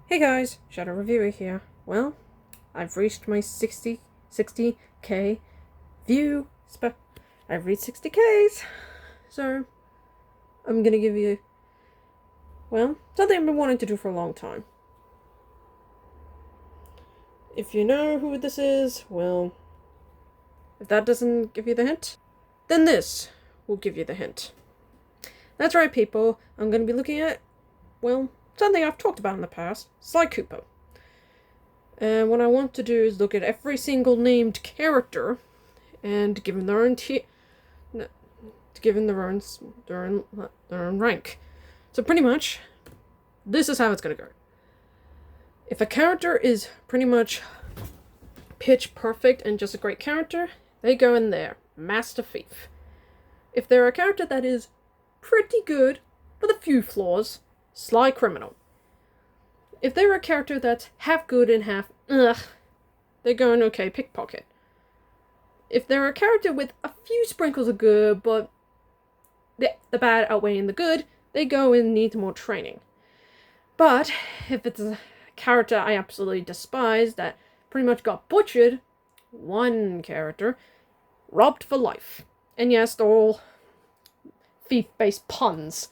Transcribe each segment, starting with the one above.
Hey guys, Shadow Reviewer here. Well, I've reached my 60k view I've reached 60Ks. So, I'm gonna give you, something I've been wanting to do for a long time. If you know who this is, if that doesn't give you the hint, then this will give you the hint. That's right, people. I'm gonna be looking at, something I've talked about in the past, Sly Cooper. And what I want to do is look at every single named character and give them their own their own rank. So pretty much, this is how it's gonna go. If a character is pretty much pitch perfect and just a great character, they go in there, Master Thief. If they're a character that is pretty good with a few flaws, Sly Criminal. If they're a character that's half good and half they're going okay, Pickpocket. If they're a character with a few sprinkles of good, but the bad outweighing the good, they go and need more training. But if it's a character I absolutely despise that pretty much got butchered, one character, Robbed for Life. And yes, they're all thief-based puns.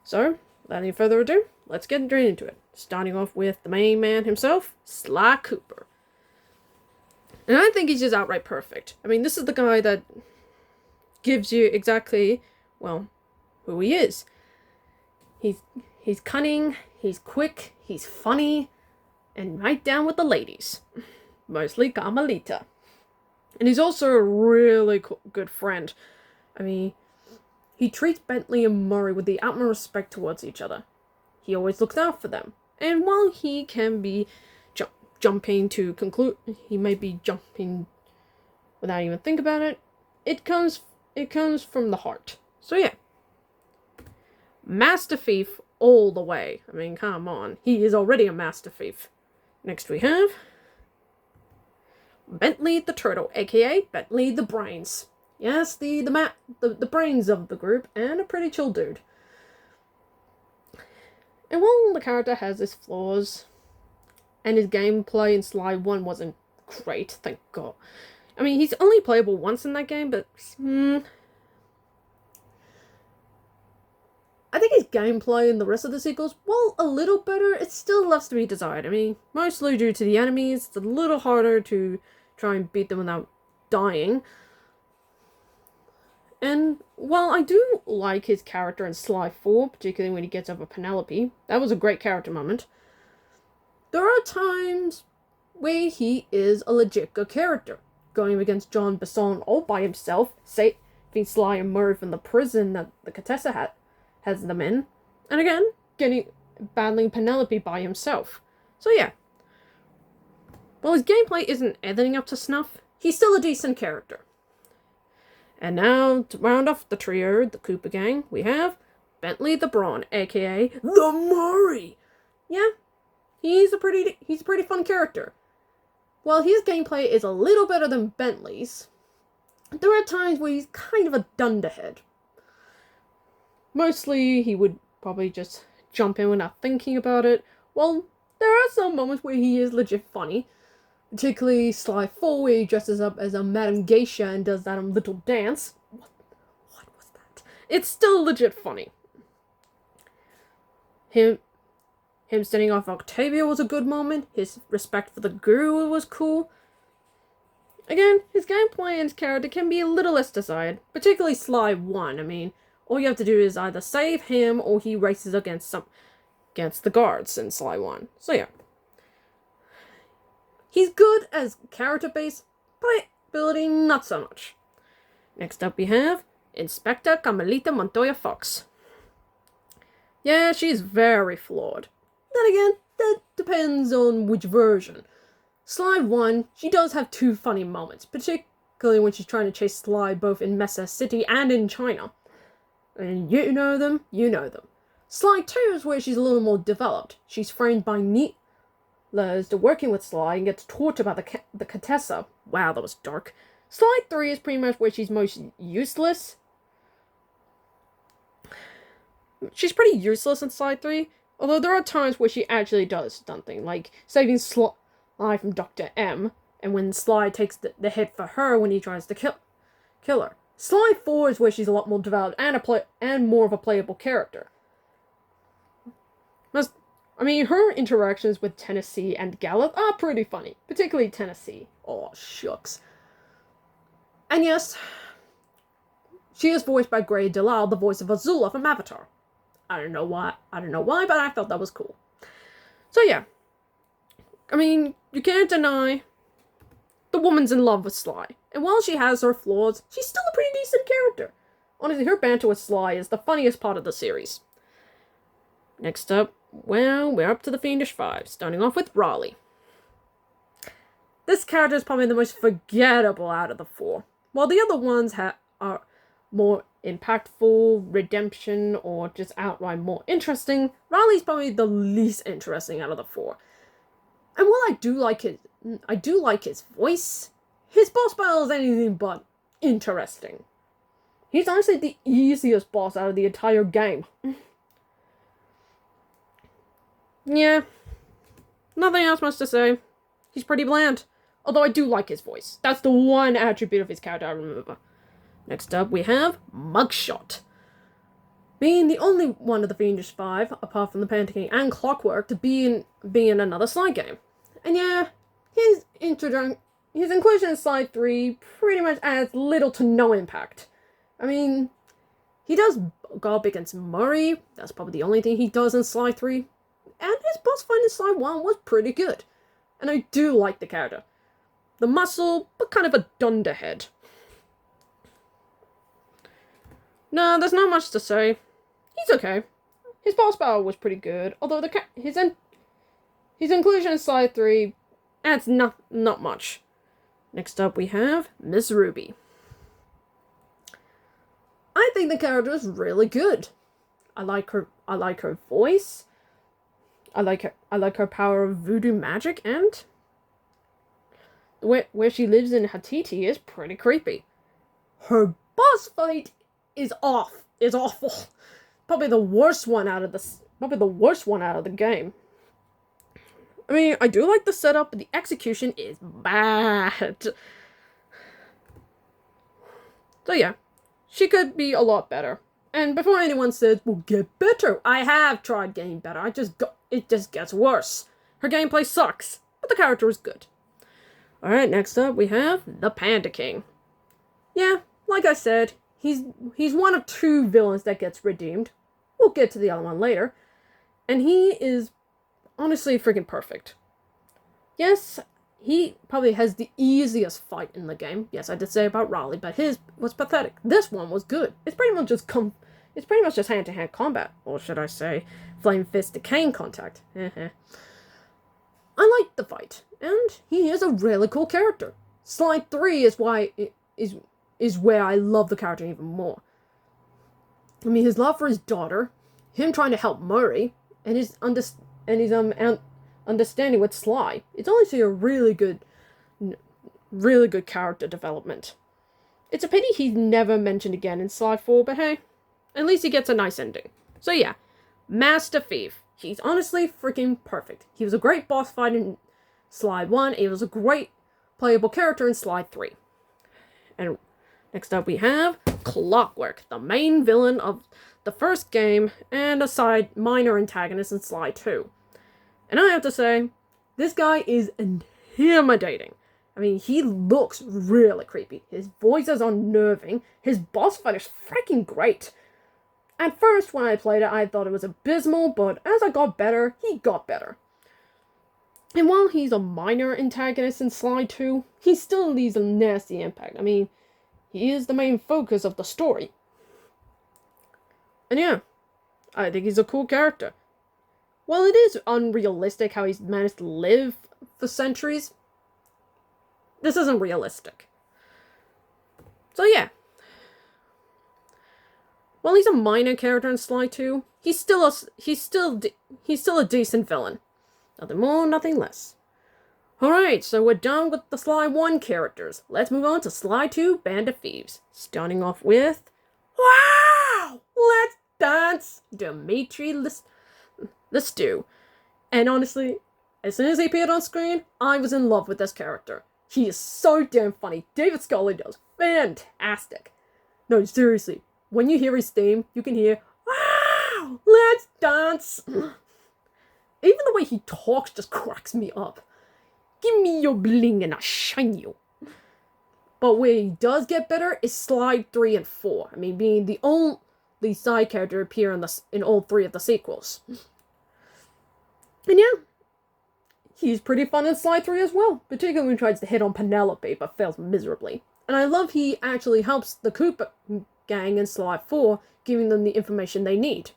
So, without any further ado, let's get straight into it. Starting off with the main man himself, Sly Cooper. And I think he's just outright perfect. I mean, this is the guy that gives you exactly, who he is. He's cunning, he's quick, he's funny, and right down with the ladies. Mostly Carmelita. And he's also a really good friend. I mean, he treats Bentley and Murray with the utmost respect towards each other. He always looks out for them. And while he can be jumping to conclude, he may be jumping without even thinking about it. It comes from the heart. So yeah, Master Thief all the way. I mean, come on, he is already a Master Thief. Next we have Bentley the Turtle, aka Bentley the Brains. Yes, the brains of the group, and a pretty chill dude. And while the character has his flaws, and his gameplay in Sly 1 wasn't great, thank God. I mean, he's only playable once in that game, but I think his gameplay in the rest of the sequels, while a little better, it still left to be desired. I mean, mostly due to the enemies, it's a little harder to try and beat them without dying. And while I do like his character in Sly 4, particularly when he gets over Penelope, that was a great character moment, there are times where he is a legit good character, going against John Besson all by himself, saving Sly and Murray from the prison that the Contessa has them in, and again, battling Penelope by himself. So yeah, while his gameplay isn't anything up to snuff, he's still a decent character. And now, to round off the trio, the Cooper gang, we have Bentley the Brawn, aka the Murray. Yeah, he's a pretty fun character. While his gameplay is a little better than Bentley's, there are times where he's kind of a dunderhead. Mostly, he would probably just jump in without thinking about it, while there are some moments where he is legit funny. Particularly Sly 4, where he dresses up as a Madame Geisha and does that little dance. What was that? It's still legit funny. Him standing off Octavia was a good moment. His respect for the guru was cool. Again, his gameplay and his character can be a little less desired, particularly Sly 1. I mean, all you have to do is either save him or he races against the guards in Sly 1. So yeah. He's good as character base, but ability not so much. Next up we have Inspector Carmelita Montoya Fox. Yeah, she's very flawed. Then again, that depends on which version. Sly 1, she does have two funny moments, particularly when she's trying to chase Sly both in Mesa City and in China. And you know them. Sly 2 is where she's a little more developed. She's framed by Neela's working with Sly and gets tortured by the Contessa. Wow, that was dark. Sly 3 is pretty much where she's most useless. She's pretty useless in Sly 3. Although there are times where she actually does something, like saving Sly from Dr. M, and when Sly takes the hit for her when he tries to kill her. Sly 4 is where she's a lot more developed and more of a playable character. Her interactions with Tennessee and Gallup are pretty funny, particularly Tennessee. Oh, shucks. And yes, she is voiced by Gray Delisle, the voice of Azula from Avatar. I don't know why, but I felt that was cool. So yeah, you can't deny the woman's in love with Sly. And while she has her flaws, she's still a pretty decent character. Honestly, her banter with Sly is the funniest part of the series. Next up, well, we're up to the Fiendish Five, starting off with Raleigh. This character is probably the most forgettable out of the four. While the other ones are more impactful, redemption, or just outright more interesting, Raleigh's probably the least interesting out of the four. And while I do like his voice, his boss battle is anything but interesting. He's honestly the easiest boss out of the entire game. Yeah, nothing else much to say. He's pretty bland. Although I do like his voice. That's the one attribute of his character I remember. Next up, we have Mugshot. Being the only one of the Fiendish Five, apart from the Panda King and Clockwork, to be in another Sly game. And yeah, his inclusion in Sly 3 pretty much adds little to no impact. He does go up against Murray. That's probably the only thing he does in Sly 3. And his boss fight in Sly 1 was pretty good. And I do like the character. The muscle, but kind of a dunderhead. No, there's not much to say. He's okay. His boss battle was pretty good, although his inclusion in Sly 3 adds not much. Next up we have Miss Ruby. I think the character is really good. I like her voice. I like her power of voodoo magic, and where she lives in Hatiti is pretty creepy. Her boss fight is awful. Probably the worst one out of the game. I do like the setup, but the execution is bad. So yeah, she could be a lot better. And before anyone says, well, get better, I have tried getting better. It just gets worse. Her gameplay sucks, but the character is good. Alright, next up we have the Panda King. Yeah, like I said, he's one of two villains that gets redeemed. We'll get to the other one later. And he is honestly freaking perfect. Yes, he probably has the easiest fight in the game. Yes, I did say about Raleigh, but his was pathetic. This one was good. It's pretty much just hand-to-hand combat, or should I say, flame fist to cane contact. I like the fight, and he is a really cool character. Sly 3 is where I love the character even more. His love for his daughter, him trying to help Murray, and his understanding with Sly. It's honestly a really good character development. It's a pity he's never mentioned again in Sly 4, but hey, at least he gets a nice ending. So yeah, Master Thief. He's honestly freaking perfect. He was a great boss fight in Sly 1. He was a great playable character in Sly 3. And next up we have Clockwork, the main villain of the first game and a side minor antagonist in Sly 2. And I have to say, this guy is intimidating. He looks really creepy. His voice is unnerving. His boss fight is freaking great. At first, when I played it, I thought it was abysmal, but as I got better, he got better. And while he's a minor antagonist in Sly 2, he still leaves a nasty impact. He is the main focus of the story. And yeah, I think he's a cool character. While it is unrealistic how he's managed to live for centuries, this isn't realistic. So yeah. While he's a minor character in Sly 2, he's still a decent villain. Nothing more, nothing less. Alright, so we're done with the Sly 1 characters. Let's move on to Sly 2 Band of Thieves. Starting off with... Wow! Let's dance! Dimitri the stew. And honestly, as soon as he appeared on screen, I was in love with this character. He is so damn funny. David Scully does fantastic. No, seriously, when you hear his theme, you can hear, "Wow, let's dance." Even the way he talks just cracks me up. "Give me your bling and I'll shine you." But where he does get better is Slide 3 and 4. I mean, being the only side character to appear in all 3 of the sequels. And yeah, he's pretty fun in Slide 3 as well, particularly when he tries to hit on Penelope but fails miserably. And I love he actually helps the Cooper gang in Slide 4, giving them the information they need.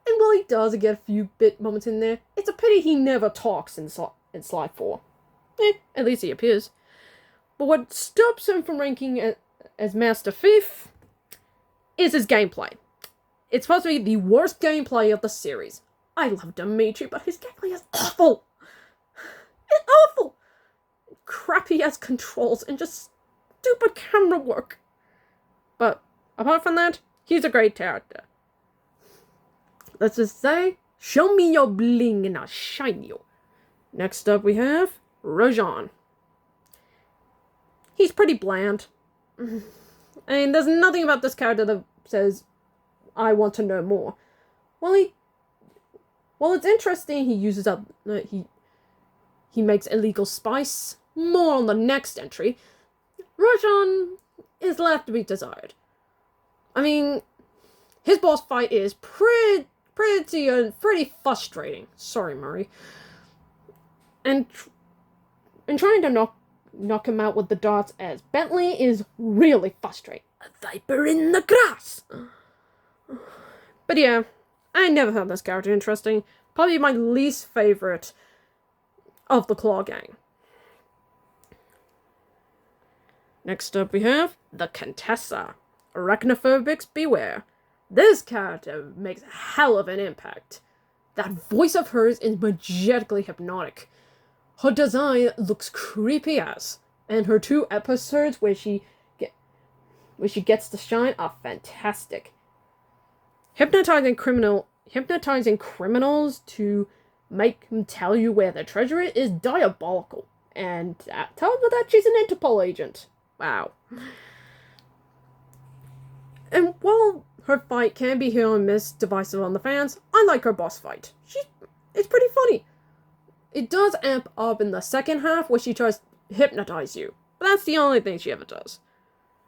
And while he does get a few bit moments in there, it's a pity he never talks in Slide 4. At least he appears. But what stops him from ranking as Master Thief is his gameplay. It's supposed to be the worst gameplay of the series. I love Dimitri, but his gameplay is awful. It's awful. Crappy ass controls and just stupid camera work. But apart from that, he's a great character. Let's just say, show me your bling and I'll shine you. Next up we have Rajan. He's pretty bland. I mean, there's nothing about this character that says, I want to know more. Well, it's interesting he uses up, he makes illegal spice. More on the next entry. Rajan is left to be desired. I mean, his boss fight is pretty frustrating. Sorry, Murray. And trying to knock him out with the darts as Bentley is really frustrating. A viper in the grass. But yeah, I never found this character interesting. Probably my least favorite of the Claw Gang. Next up we have the Contessa. Arachnophobics beware. This character makes a hell of an impact. That voice of hers is majestically hypnotic. Her design looks creepy as, and her 2 episodes where she gets to shine are fantastic. Hypnotizing criminals to make them tell you where the treasure is diabolical. And tell them that she's an Interpol agent. Wow. And while her fight can be hit or miss, divisive on the fans, I like her boss fight. It's pretty funny. It does amp up in the second half where she tries to hypnotize you. But that's the only thing she ever does.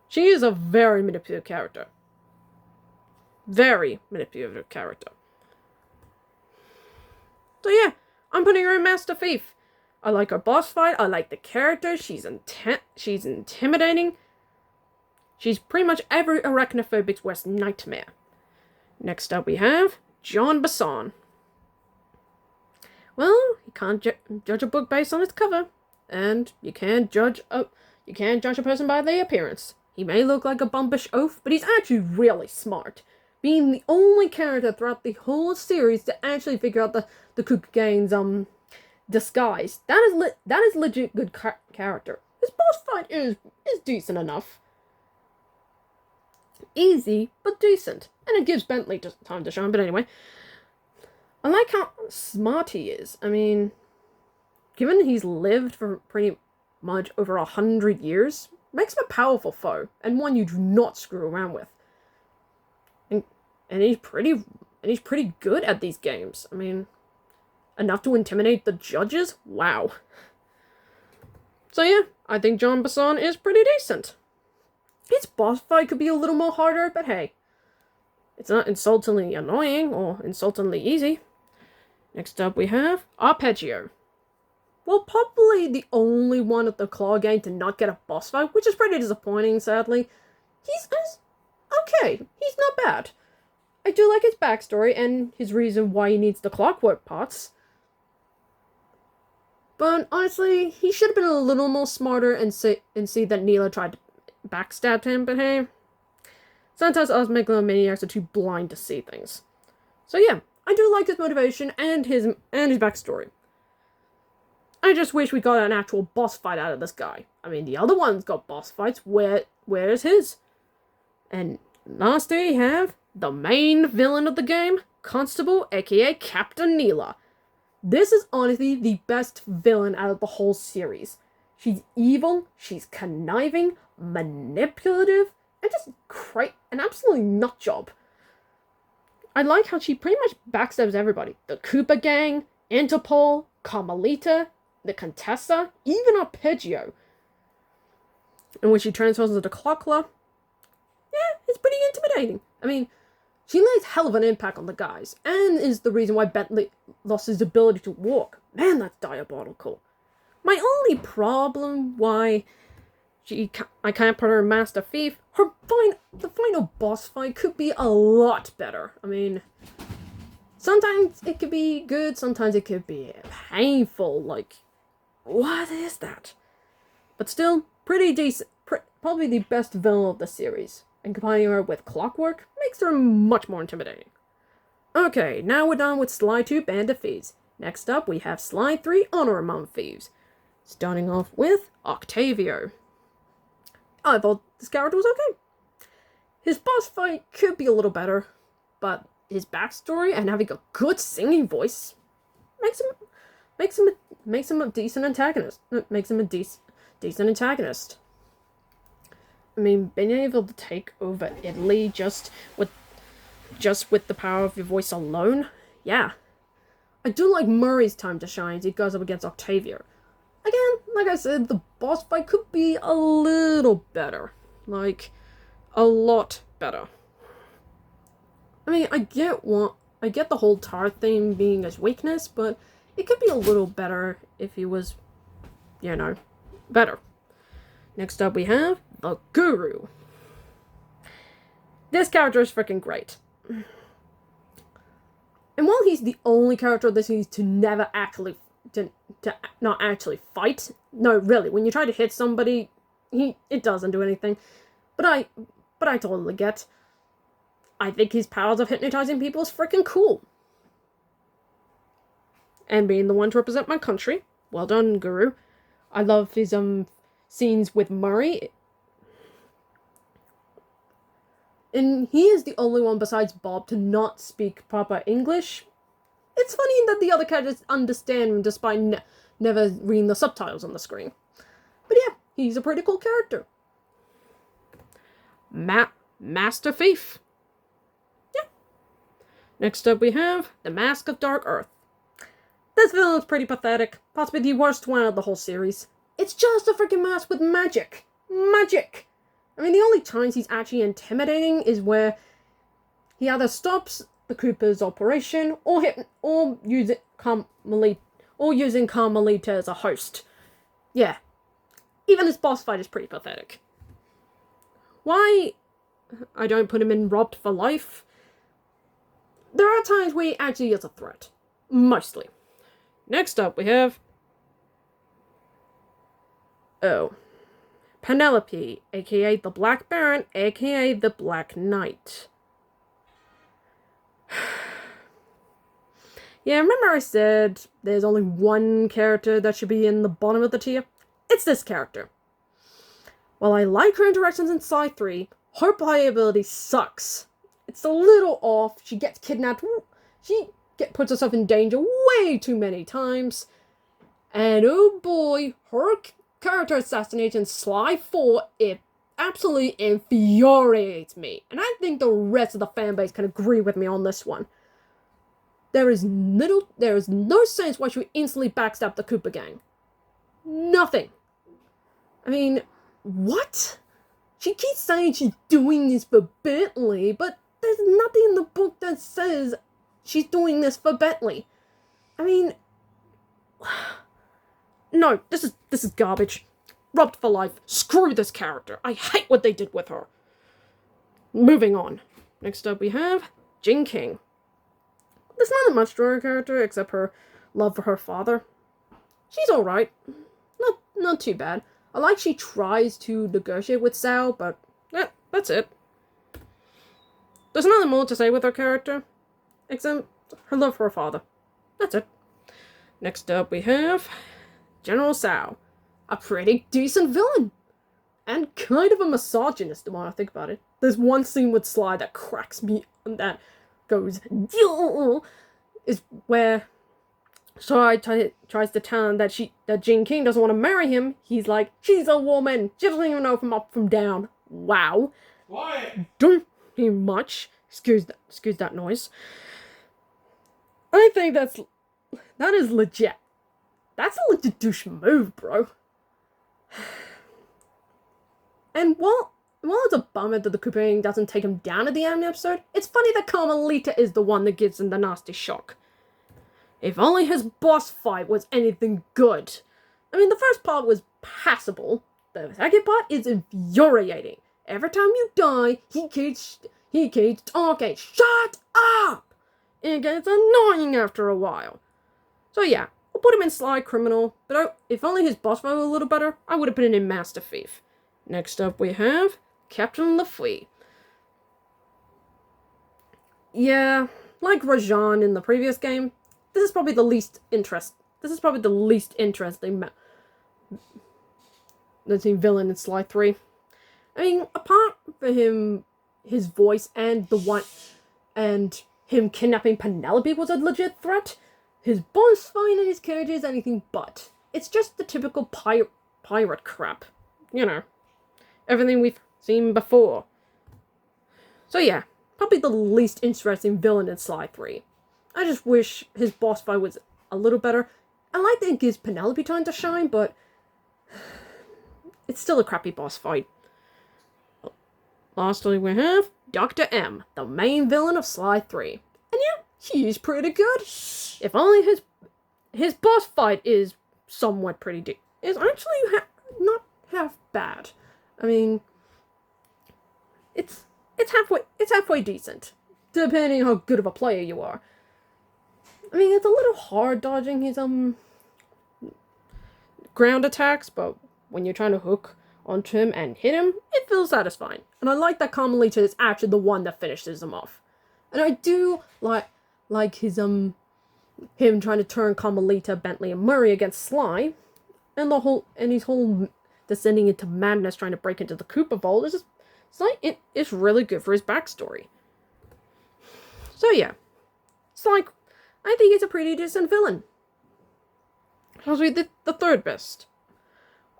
She is a very manipulative character. Very manipulative character. So yeah, I'm putting her in Master Thief. I like her boss fight. I like the character. She's intimidating. She's pretty much every arachnophobic's worst nightmare. Next up we have Jean Bison. Well, you can't judge a book based on its cover, and you can't judge a person by their appearance. He may look like a bumpish oaf, but he's actually really smart, being the only character throughout the whole series to actually figure out the Cuckoo Gang's disguise. That is legit good character. His boss fight is decent enough. Easy, but decent. And it gives Bentley time to shine, but anyway. I like how smart he is. I mean, given he's lived for pretty much over 100 years, makes him a powerful foe, and one you do not screw around with. And he's pretty good at these games. I mean, enough to intimidate the judges? Wow. So yeah, I think Jean Bison is pretty decent. His boss fight could be a little more harder, but hey, it's not insultingly annoying or insultingly easy. Next up we have Arpeggio. Well, probably the only one of the Claw Gang to not get a boss fight, which is pretty disappointing, sadly. He's okay. He's not bad. I do like his backstory and his reason why he needs the clockwork parts. But honestly, he should have been a little more smarter and see that Neela tried to backstab him, but hey, sometimes us megalomaniacs are too blind to see things. So yeah, I do like his motivation and his backstory. I just wish we got an actual boss fight out of this guy. I mean, the other ones got boss fights. Where's his? And lastly, we have the main villain of the game, Constable, aka Captain Neela. This is honestly the best villain out of the whole series. She's evil, she's conniving, manipulative, and just an absolutely nut job. I like how she pretty much backstabs everybody. The Koopa Gang, Interpol, Carmelita, the Contessa, even Arpeggio. And when she transforms into Clockla, yeah, it's pretty intimidating. I mean, she lays hell of an impact on the guys, and is the reason why Bentley lost his ability to walk. Man, that's diabolical. My only problem why I can't put her in Master Thief, the final boss fight could be a lot better. I mean, sometimes it could be good, sometimes it could be painful, like, what is that? But still, pretty decent, probably the best villain of the series. And combining her with Clockwork makes her much more intimidating. Okay, now we're done with Sly 2 Band of Thieves. Next up, we have Sly 3 Honor Among Thieves. Starting off with Octavio. I thought this character was okay. His boss fight could be a little better, but his backstory and having a good singing voice makes him a decent antagonist. Makes him a decent antagonist. I mean, being able to take over Italy just with the power of your voice alone, yeah. I do like Murray's time to shine as he goes up against Octavio. Again, like I said, the boss fight could be a little better. Like, a lot better. I mean, I get the whole tar thing being his weakness, but it could be a little better if he was, better. Next up we have the Guru. This character is freaking great. And while he's the only character of this series to never actually to not actually fight, no, really, when you try to hit somebody, it doesn't do anything. But I totally get. I think his powers of hypnotizing people is freaking cool. And being the one to represent my country, well done, Guru. I love his scenes with Murray. And he is the only one besides Bob to not speak proper English. It's funny that the other characters understand him despite never reading the subtitles on the screen. But yeah, he's a pretty cool character. Master Thief. Yeah. Next up we have the Mask of Dark Earth. This villain is pretty pathetic, possibly the worst one of the whole series. It's just a freaking mask with magic. Magic! I mean, the only times he's actually intimidating is where he either stops the Koopa's operation or using Carmelita as a host. Yeah. Even his boss fight is pretty pathetic. Why I don't put him in Robbed for Life? There are times where he actually is a threat. Mostly. Next up we have Penelope, aka the Black Baron, aka the Black Knight. Yeah, remember I said there's only one character that should be in the bottom of the tier? It's this character. While I like her interactions in Sly 3, her playability sucks. It's a little off, she gets kidnapped, puts herself in danger way too many times, and oh boy, her character assassination Sly 4, it absolutely infuriates me. And I think the rest of the fanbase can agree with me on this one. There is no sense why she would instantly backstab the Koopa Gang. Nothing. I mean, what? She keeps saying she's doing this for Bentley, but there's nothing in the book that says she's doing this for Bentley. I mean, no, this is garbage. Robbed for Life. Screw this character. I hate what they did with her. Moving on. Next up we have Jing King. There's not much to her character except her love for her father. She's alright. Not too bad. I like she tries to negotiate with Sal, but yeah, that's it. There's nothing more to say with her character, except her love for her father. That's it. Next up we have General Sal. A pretty decent villain. And kind of a misogynist, the more I think about it. There's one scene with Sly that cracks me goes, is where Sai tries to tell him that Jean King doesn't want to marry him. He's like, she's a woman. She doesn't even know from up from down. Wow. Why? Don't hear much. Excuse that noise. I think that is legit. That's a legit douche move, bro. And while it's a bummer that the Koopa doesn't take him down at the end of the episode, it's funny that Carmelita is the one that gives him the nasty shock. If only his boss fight was anything good. I mean, the first part was passable. The second part is infuriating. Every time you die, he keeps talking. Shut up! It gets annoying after a while. So yeah, we'll put him in Sly Criminal, but if only his boss fight was a little better, I would have put him in Master Thief. Next up we have Captain Lafleur. Yeah, like Rajan in the previous game, this is probably the least interesting villain in Sly 3. I mean, apart from his voice and him kidnapping Penelope was a legit threat, his boss fight and his character is anything but. It's just the typical pirate crap. You know, everything we've seen before. So yeah, probably the least interesting villain in Sly 3. I just wish his boss fight was a little better. I like that it gives Penelope time to shine, but it's still a crappy boss fight. Lastly, we have Dr. M, the main villain of Sly 3. And yeah, he's pretty good. If only his boss fight is somewhat pretty deep. It's actually not half bad. I mean, it's halfway decent, depending on how good of a player you are. I mean, it's a little hard dodging his ground attacks, but when you're trying to hook onto him and hit him, it feels satisfying. And I like that Carmelita is actually the one that finishes him off. And I do like his him trying to turn Carmelita, Bentley, and Murray against Sly, and his whole descending into madness trying to break into the Koopa Vault is it's really good for his backstory. So yeah, I think he's a pretty decent villain. As we did the third best.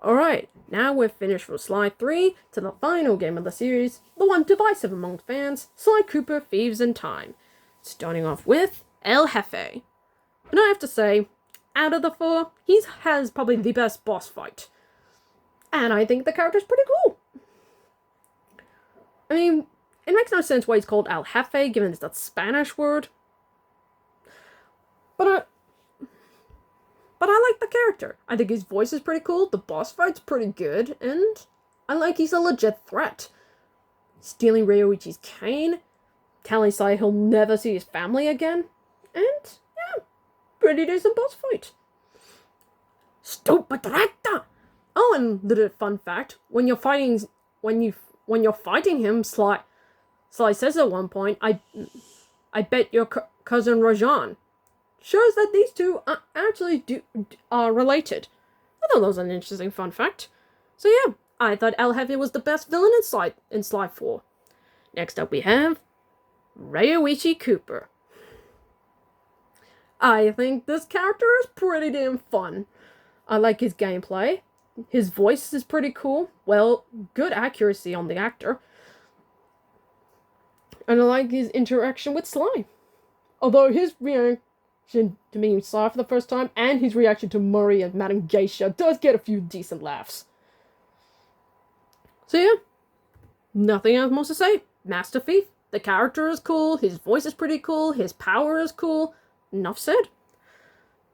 Alright, now we're finished with Sly 3 to the final game of the series, the one divisive among fans, Sly Cooper Thieves in Time. Starting off with El Jefe. And I have to say, out of the four, he has probably the best boss fight. And I think the character's pretty cool. I mean, it makes no sense why he's called El Jefe, given it's that Spanish word. But I like the character. I think his voice is pretty cool, the boss fight's pretty good, and I like he's a legit threat. Stealing Ryoichi's cane, telling Sly he'll never see his family again, and yeah, pretty decent boss fight. Stupid recta! Oh, and the fun fact, when you're fighting him, Sly says at one point, I bet your cousin Rajan. Shows that these two are related. I thought that was an interesting fun fact. So yeah, I thought El Jefe was the best villain in Sly 4. Next up we have Ryoichi Cooper. I think this character is pretty damn fun. I like his gameplay. His voice is pretty cool. Well, good accuracy on the actor. And I like his interaction with Sly. Although his reaction to meeting Sly for the first time and his reaction to Murray and Madame Geisha does get a few decent laughs. So yeah, nothing else more to say. Master Thief, the character is cool, his voice is pretty cool, his power is cool. Enough said.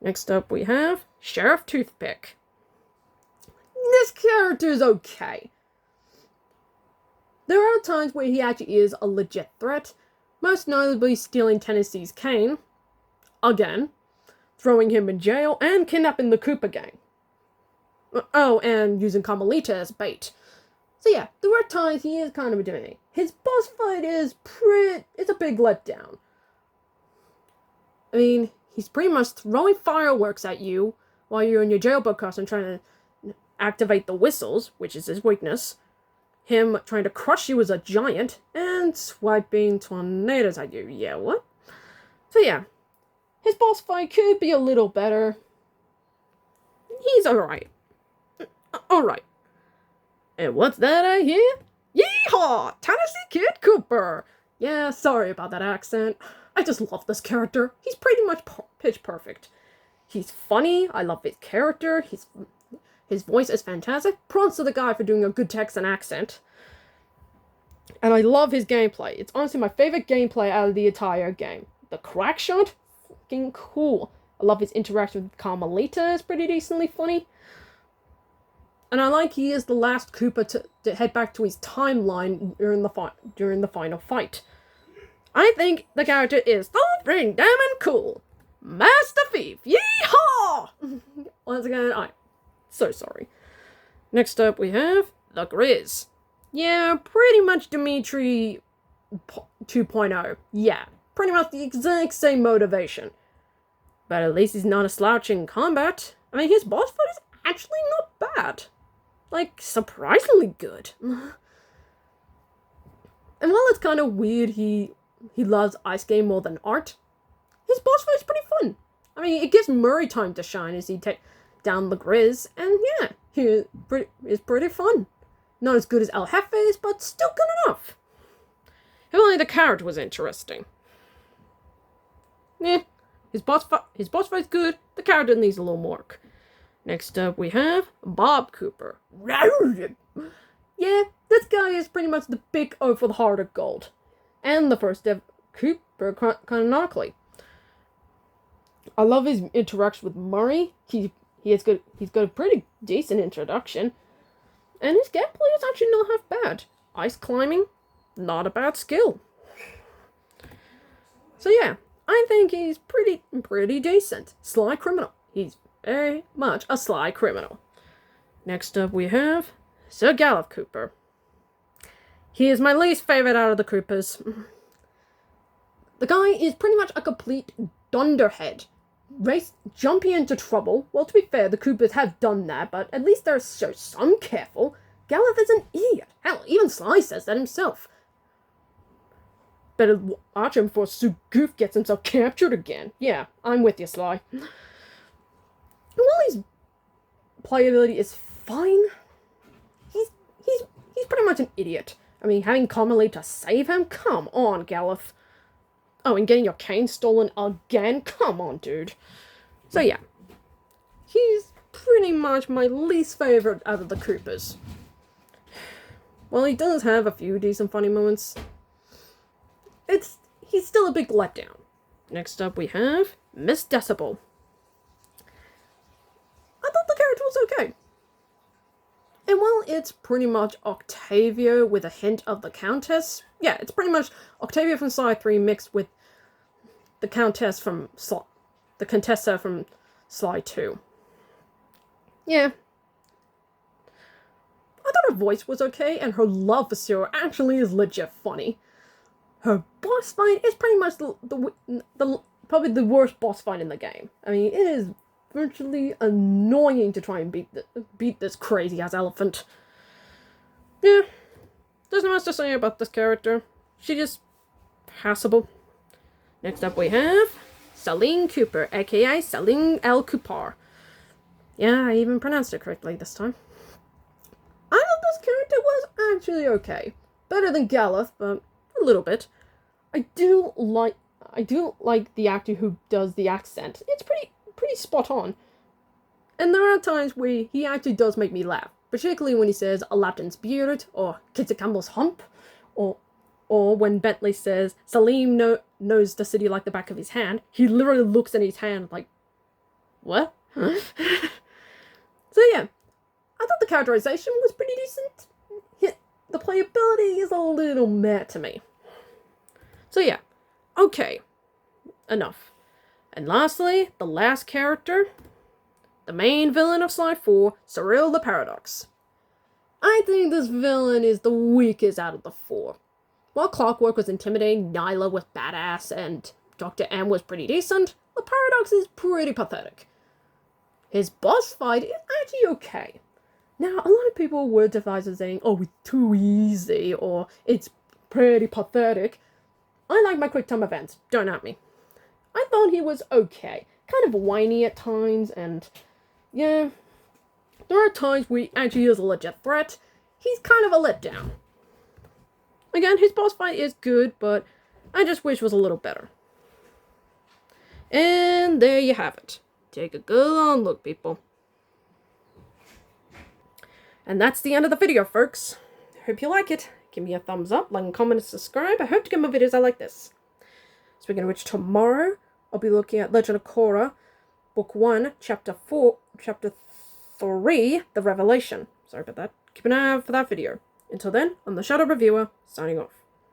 Next up we have Sheriff Toothpick. This character is okay. There are times where he actually is a legit threat, most notably stealing Tennessee's cane, again, throwing him in jail, and kidnapping the Koopa gang. Oh, and using Carmelita as bait. So yeah, there are times he is kind of doing it. His boss fight is it's a big letdown. I mean, he's pretty much throwing fireworks at you while you're in your jailbird costume trying to activate the whistles, which is his weakness. Him trying to crush you as a giant, and swiping tornadoes at you. Yeah, what? So yeah, his boss fight could be a little better. He's alright. Alright. And what's that I hear? Yeehaw! Tennessee Kid Cooper! Yeah, sorry about that accent. I just love this character. He's pretty much pitch perfect. He's funny. I love his character. His voice is fantastic. Props to the guy for doing a good Texan accent. And I love his gameplay. It's honestly my favorite gameplay out of the entire game. The crack shot? Fucking cool. I love his interaction with Carmelita. It's pretty decently funny. And I like he is the last Koopa to head back to his timeline during the final fight. I think the character is so freaking damn cool. Master Thief! Yeehaw! Once again, I'm so sorry. Next up we have the Grizz. Yeah, pretty much Dimitri 2.0. Yeah, pretty much the exact same motivation. But at least he's not a slouch in combat. I mean, his boss fight is actually not bad. Like, surprisingly good. And while it's kind of weird he loves Ice Game more than art, his boss fight's pretty fun. I mean, it gives Murray time to shine as he takes down the Grizz, and yeah, he is pretty fun. Not as good as El Jefe's, but still good enough. If only the character was interesting. Yeah, his boss fight's good, the character needs a little more work. Next up we have Bob Cooper. Yeah, this guy is pretty much the big O for the Heart of Gold. And the first ever Cooper canonically. I love his interaction with Murray. He's got a pretty decent introduction. And his gameplay is actually not half bad. Ice climbing, not a bad skill. So yeah, I think he's pretty decent. Sly criminal. He's very much a sly criminal. Next up we have Sir Galuf Cooper. He is my least favorite out of the Coopers. The guy is pretty much a complete dunderhead. Jumping into trouble. Well, to be fair, the Coopers have done that, but at least they're so some careful. Galuf is an idiot. Hell, even Sly says that himself. Better watch him before Sir Goof gets himself captured again. Yeah, I'm with you, Sly. And while his playability is fine, he's pretty much an idiot. I mean, having Carmelita save him? Come on, Galuf. Oh, and getting your cane stolen again? Come on, dude. So yeah, he's pretty much my least favorite out of the Coopers. While he does have a few decent funny moments, he's still a big letdown. Next up we have Miss Decibel. I thought the character was okay. And while it's pretty much Octavio with a hint of the Countess, yeah, it's pretty much Octavio from Sly 3 mixed with the Contessa from Sly 2. Yeah. I thought her voice was okay, and her love for Cyril actually is legit funny. Her boss fight is pretty much probably the worst boss fight in the game. I mean, it is virtually annoying to try and beat this crazy ass elephant. Yeah, there's not much to say about this character. She just passable. Next up we have Celine Cooper, aka Celine L. Cooper. Yeah, I even pronounced it correctly this time. I thought this character was actually okay. Better than Galuf, but a little bit. I do like the actor who does the accent. It's pretty spot on. And there are times where he actually does make me laugh. Particularly when he says Aladdin's beard, or Kitty Campbell's hump, or when Bentley says Salim knows the city like the back of his hand. He literally looks at his hand like, what? Huh? So yeah, I thought the characterization was pretty decent. The playability is a little meh to me. So yeah, okay, enough. And lastly, the last character, the main villain of Sly 4, Cyril the Paradox. I think this villain is the weakest out of the four. While Clockwork was intimidating, Nyla was badass, and Dr. M was pretty decent, the Paradox is pretty pathetic. His boss fight is actually okay. Now, a lot of people were devising saying, oh, it's too easy, or it's pretty pathetic. I like my quick time events, don't at me. I thought he was okay. Kind of whiny at times, and yeah, there are times where he actually is a legit threat. He's kind of a letdown. Again, his boss fight is good, but I just wish it was a little better. And there you have it. Take a good long look, people. And that's the end of the video, folks. Hope you like it. Give me a thumbs up, like and comment, and subscribe. I hope to get more videos like this. Speaking of which, tomorrow I'll be looking at Legend of Korra, Book 1, Chapter 3, The Revelation. Sorry about that. Keep an eye out for that video. Until then, I'm the Shadow Reviewer, signing off.